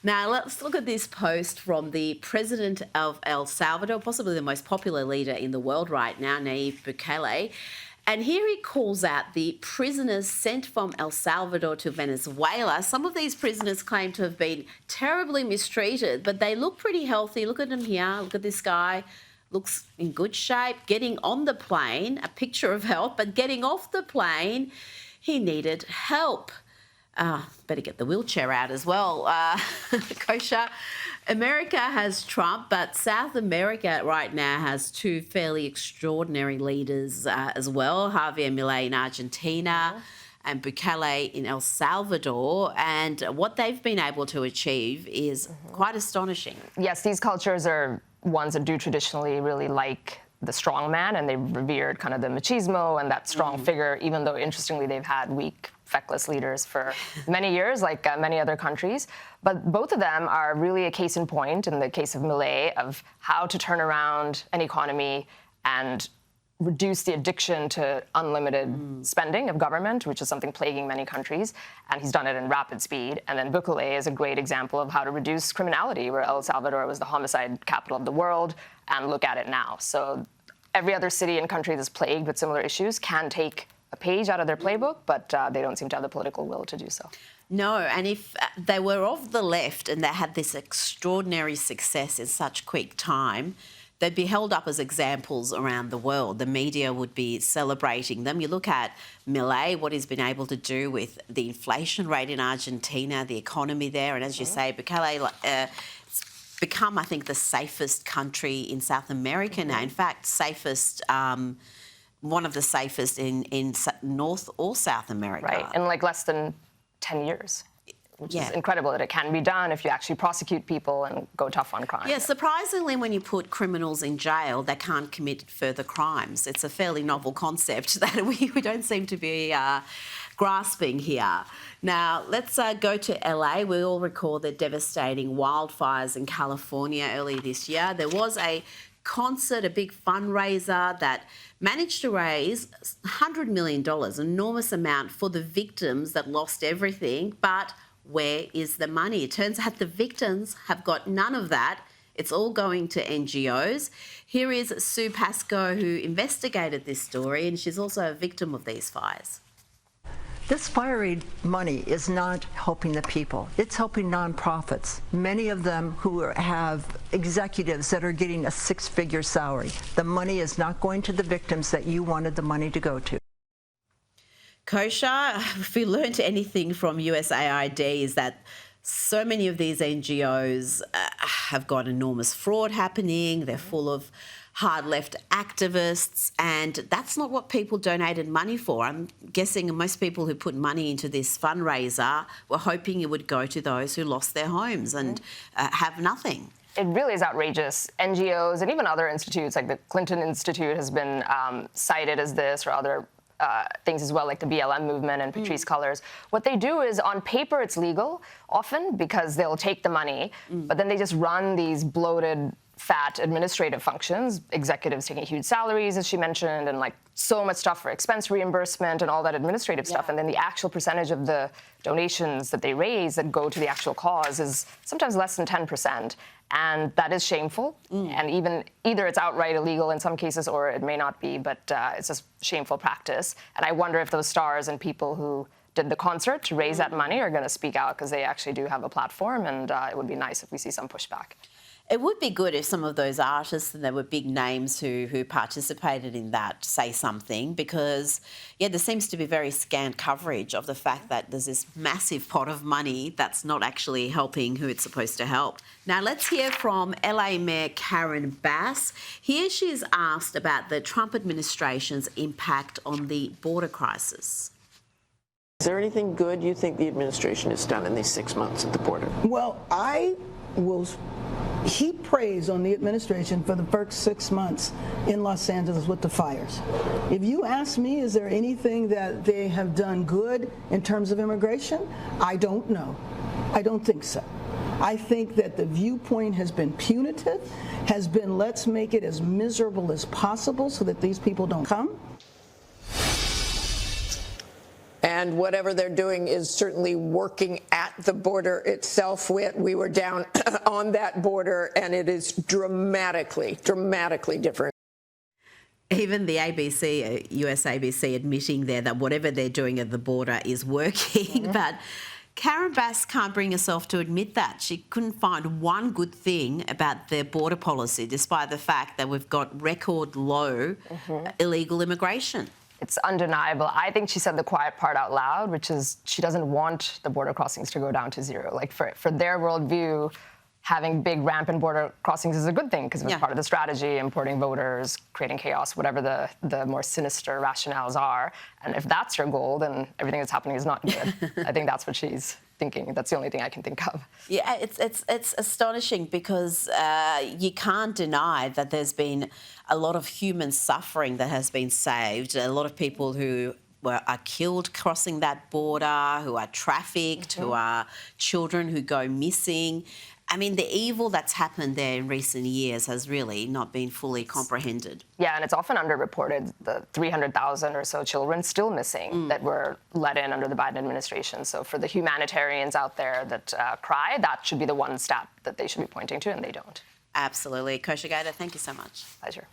Now, let's look at this post from the president of El Salvador, possibly the most popular leader in the world right now, Nayib Bukele. And here he calls out the prisoners sent from El Salvador to Venezuela. Some of these prisoners claim to have been terribly mistreated, but they look pretty healthy. Look at them here. Look at this guy. Looks in good shape. Getting on the plane, a picture of health, but getting off the plane, he needed help. Better get the wheelchair out as well. Kosha, America has Trump, but South America right now has two fairly extraordinary leaders as well, Javier Milei in Argentina and Bukele in El Salvador. And what they've been able to achieve is quite astonishing. Yes, these cultures are ones that do traditionally really like the strong man, and they've revered kind of the machismo and that strong figure, even though, interestingly, they've had weak, feckless leaders for many years, like many other countries. But both of them are really a case in point, in the case of Milei, of how to turn around an economy and reduce the addiction to unlimited spending of government, which is something plaguing many countries. And he's done it in rapid speed. And then Bukele is a great example of how to reduce criminality, where El Salvador was the homicide capital of the world, and look at it now. So every other city and country that's plagued with similar issues can take a page out of their playbook, but they don't seem to have the political will to do so. No, and if they were of the left and they had this extraordinary success in such quick time, they'd be held up as examples around the world. The media would be celebrating them. You look at Milei, what he's been able to do with the inflation rate in Argentina, the economy there, and as you say, Bukele it's become, I think, the safest country in South America now. In fact, safest, one of the safest in North or South America. Right, in like less than 10 years. Which is incredible that it can be done if you actually prosecute people and go tough on crime. Yeah, surprisingly, when you put criminals in jail, they can't commit further crimes. It's a fairly novel concept that we don't seem to be grasping here. Now, let's go to LA. We all recall the devastating wildfires in California earlier this year. There was a concert, a big fundraiser that managed to raise $100 million, an enormous amount for the victims that lost everything, but where is the money? It turns out the victims have got none of that. It's all going to NGOs. Here is Sue Pascoe, who investigated this story, and she's also a victim of these fires. This fire aid money is not helping the people. It's helping nonprofits, many of them who have executives that are getting a six-figure salary. The money is not going to the victims that you wanted the money to go to. Kosha, if we learned anything from USAID is that so many of these NGOs have got enormous fraud happening. They're full of hard left activists, and that's not what people donated money for. I'm guessing most people who put money into this fundraiser were hoping it would go to those who lost their homes and have nothing. It really is outrageous. NGOs and even other institutes, like the Clinton Institute has been cited as this, or other things as well, like the BLM movement and Patrisse Cullors. What they do is, on paper, it's legal, often, because they'll take the money, but then they just run these bloated, fat administrative functions, executives taking huge salaries, as she mentioned, and like so much stuff for expense reimbursement and all that administrative stuff. And then the actual percentage of the donations that they raise that go to the actual cause is sometimes less than 10%. And that is shameful. And even either it's outright illegal in some cases, or it may not be, but it's a shameful practice. And I wonder if those stars and people who did the concert to raise that money are going to speak out, because they actually do have a platform, and it would be nice if we see some pushback. It would be good if some of those artists, and there were big names who participated in that, say something, because, yeah, there seems to be very scant coverage of the fact that there's this massive pot of money that's not actually helping who it's supposed to help. Now, let's hear from LA Mayor Karen Bass. Here she's asked about the Trump administration's impact on the border crisis. Is there anything good you think the administration has done in these 6 months at the border? Well, I will heap praise on the administration for the first 6 months in Los Angeles with the fires. If you ask me, is there anything that they have done good in terms of immigration? I don't know. I don't think so. I think that the viewpoint has been punitive, has been let's make it as miserable as possible so that these people don't come. And And whatever they're doing is certainly working at the border itself. We were down on that border, and it is dramatically different. Even the ABC, US ABC, admitting there that whatever they're doing at the border is working. But Karen Bass can't bring herself to admit that. She couldn't find one good thing about their border policy, despite the fact that we've got record low illegal immigration. It's undeniable. I think she said the quiet part out loud, which is she doesn't want the border crossings to go down to zero. Like for their worldview, having big rampant border crossings is a good thing because it was part of the strategy, importing voters, creating chaos, whatever the more sinister rationales are. And if that's your goal, then everything that's happening is not good. I think that's what she's thinking. That's the only thing I can think of. Yeah, it's astonishing because you can't deny that there's been a lot of human suffering that has been saved. A lot of people who are killed crossing that border, who are trafficked, who are children who go missing. I mean, the evil that's happened there in recent years has really not been fully comprehended. Yeah, and it's often underreported, the 300,000 or so children still missing that were let in under the Biden administration. So for the humanitarians out there that cry, that should be the one stat that they should be pointing to, and they don't. Absolutely. Kosha Gada, thank you so much. Pleasure.